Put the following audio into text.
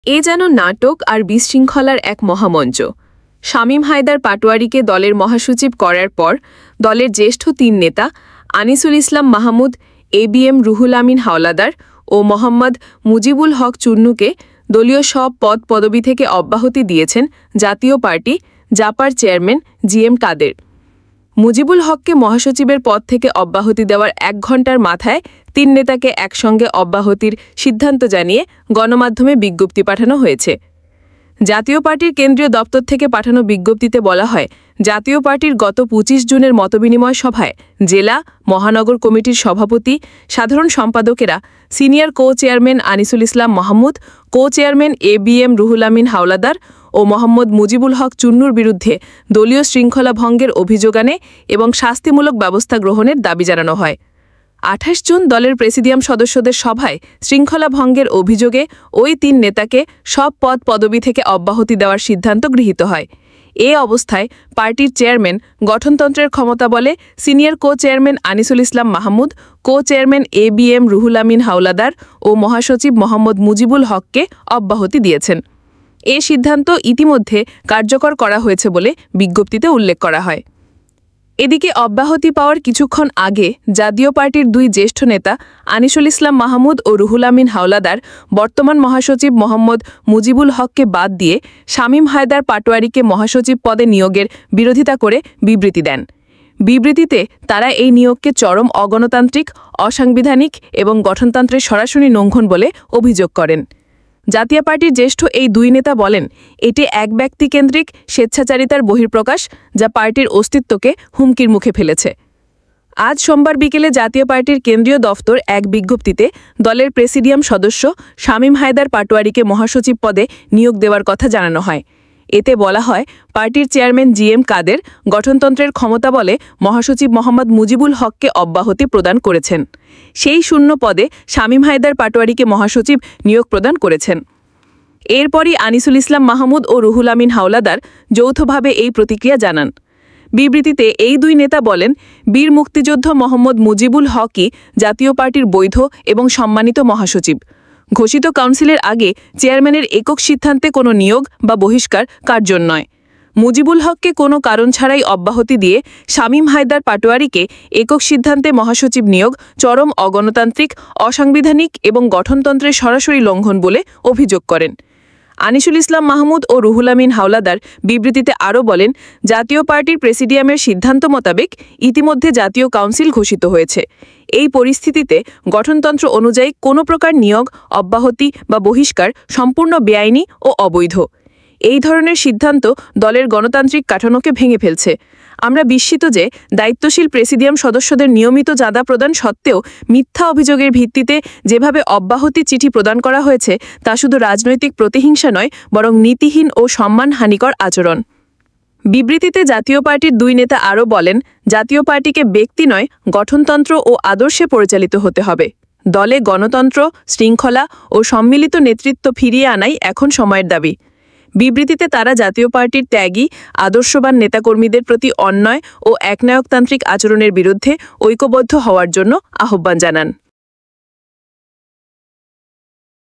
এ যেন নাটক আর বিশৃঙ্খলার এক মহামঞ্চ। শামীম হায়দার পাটোয়ারীকে দলের মহাসচিব করার পর দলের জ্যেষ্ঠ তিন নেতা আনিসুল ইসলাম মাহমুদ, এবিএম রুহুল আমিন হাওলাদার ও মোহাম্মদ মুজিবুল হক চুন্নুকে দলীয় সব পদ-পদবি থেকে অব্যাহতি দিয়েছেন জাতীয় পার্টি জাপার চেয়ারম্যান জিএম কাদের। মুজিবুল হককে মহাসচিবের পদ থেকে অব্যাহতি দেওয়ার ১ ঘণ্টার মাথায় তিন নেতাকে একসঙ্গে অব্যাহতির সিদ্ধান্ত জানিয়ে গণমাধ্যমে বিজ্ঞপ্তি পাঠানো হয়েছে। জাতীয় পার্টির কেন্দ্রীয় দপ্তর থেকে পাঠানো বিজ্ঞপ্তিতে বলা হয়, জাতীয় পার্টির গত ২৫ জুনের মতবিনিময় সভায় জেলা, মহানগর কমিটির সভাপতি, সাধারণ সম্পাদকেরা, সিনিয়র কো-চেয়ারম্যান আনিসুল ইসলাম মাহমুদ, কো-চেয়ারম্যান এবিএম রুহুল আমিন হাওলাদার ও মোহাম্মদ মুজিবুল হক চুন্নুর বিরুদ্ধে দলীয় শৃঙ্খলা ভঙ্গের অভিযোগ আনে এবং শাস্তিমূলক ব্যবস্থা গ্রহণের দাবি জানানো হয়। ২৮ জুন দলের প্রেসিডিয়াম সদস্যদের সভায় শৃঙ্খলা ভঙ্গের অভিযোগে ওই তিন নেতাকে সব পদ-পদবি থেকে অব্যাহতি দেওয়ার সিদ্ধান্ত গৃহীত হয়। এ অবস্থায় পার্টির চেয়ারম্যান গঠনতন্ত্রের ক্ষমতা বলে সিনিয়র কো-চেয়ারম্যান আনিসুল ইসলাম মাহমুদ, কো-চেয়ারম্যান এবিএম রুহুল আমিন হাওলাদার ও মহাসচিব মোহাম্মদ মুজিবুল হককে অব্যাহতি দিয়েছেন। এ সিদ্ধান্ত ইতিমধ্যে কার্যকর করা হয়েছে বলে বিজ্ঞপ্তিতে উল্লেখ করা হয়। এদিকে অব্যাহতি পাওয়ার কিছুক্ষণ আগে জাতীয় পার্টির দুই জ্যেষ্ঠ নেতা আনিসুল ইসলাম মাহমুদ ও রুহুল আমিন হাওলাদার বর্তমান মহাসচিব মোহাম্মদ মুজিবুল হককে বাদ দিয়ে শামীম হায়দার পাটোয়ারীকে মহাসচিব পদে নিয়োগের বিরোধিতা করে বিবৃতি দেন। বিবৃতিতে তারা এই নিয়োগকে চরম অগণতান্ত্রিক, অসাংবিধানিক এবং গঠনতন্ত্রের সরাসরি লঙ্ঘন বলে অভিযোগ করেন। জাতীয় পার্টির জ্যেষ্ঠ এই দুই নেতা বলেন, এটি এক ব্যক্তিকেন্দ্রিক স্বেচ্ছাচারিতার বহিঃপ্রকাশ যা পার্টির অস্তিত্বকে হুমকির মুখে ফেলেছে। আজ সোমবার বিকেলে জাতীয় পার্টির কেন্দ্রীয় দফতর এক বিজ্ঞপ্তিতে দলের প্রেসিডিয়াম সদস্য শামীম হায়দার পাটোয়ারীকে মহাসচিব পদে নিয়োগ দেওয়ার কথা জানানো হয়। এতে বলা হয়, পার্টির চেয়ারম্যান জিএম কাদের গঠনতন্ত্রের ক্ষমতা বলে মহাসচিব মোহাম্মদ মুজিবুল হককে অব্যাহতি প্রদান করেছেন। সেই শূন্য পদে শামীম হায়দার পাটোয়ারীকে মহাসচিব নিয়োগ প্রদান করেছেন। এরপরই আনিসুল ইসলাম মাহমুদ ও রুহুল আমিন হাওলাদার যৌথভাবে এই প্রতিক্রিয়া জানান। বিবৃতিতে এই দুই নেতা বলেন, বীর মুক্তিযোদ্ধা মোহাম্মদ মুজিবুল হকই জাতীয় পার্টির বৈধ এবং সম্মানিত মহাসচিব। ঘোষিত কাউন্সিলের আগে চেয়ারম্যানের একক সিদ্ধান্তে কোনো নিয়োগ বা বহিষ্কার কার্যকর নয়। মুজিবুল হককে কোনো কারণ ছাড়াই অব্যাহতি দিয়ে শামীম হায়দার পাটোয়ারীকে একক সিদ্ধান্তে মহাসচিব নিয়োগ চরম অগণতান্ত্রিক, অসাংবিধানিক এবং গঠনতন্ত্রের সরাসরি লঙ্ঘন বলে অভিযোগ করেন। আনিসুল ইসলাম মাহমুদ ও রুহুল আমিন হাওলাদার বিবৃতিতে আরও বলেন, জাতীয় পার্টির প্রেসিডিয়ামের সিদ্ধান্ত মোতাবেক ইতিমধ্যে জাতীয় কাউন্সিল ঘোষিত হয়েছে। এই পরিস্থিতিতে গঠনতন্ত্র অনুযায়ী কোনো প্রকার নিয়োগ, অব্যাহতি বা বহিষ্কার সম্পূর্ণ বেআইনি ও অবৈধ। এই ধরনের সিদ্ধান্ত দলের গণতান্ত্রিক কাঠামোকে ভেঙে ফেলছে। আমরা বিস্মিত যে দায়িত্বশীল প্রেসিডিয়াম সদস্যদের নিয়মিত চাঁদা প্রদান সত্ত্বেও মিথ্যা অভিযোগের ভিত্তিতে যেভাবে অব্যাহতি চিঠি প্রদান করা হয়েছে তা শুধু রাজনৈতিক প্রতিহিংসা নয়, বরং নীতিহীন ও সম্মানহানিকর আচরণ। বিবৃতিতে জাতীয় পার্টির দুই নেতা আরও বলেন, জাতীয় পার্টিকে ব্যক্তি নয়, গঠনতন্ত্র ও আদর্শে পরিচালিত হতে হবে। দলে গণতন্ত্র, শৃঙ্খলা ও সম্মিলিত নেতৃত্ব ফিরিয়ে আনাই এখন সময়ের দাবি। বিবৃতিতে তারা জাতীয় পার্টির ত্যাগী, আদর্শবান নেতাকর্মীদের প্রতি অন্যায় ও একনায়কতান্ত্রিক আচরণের বিরুদ্ধে ঐক্যবদ্ধ হওয়ার জন্য আহ্বান জানান।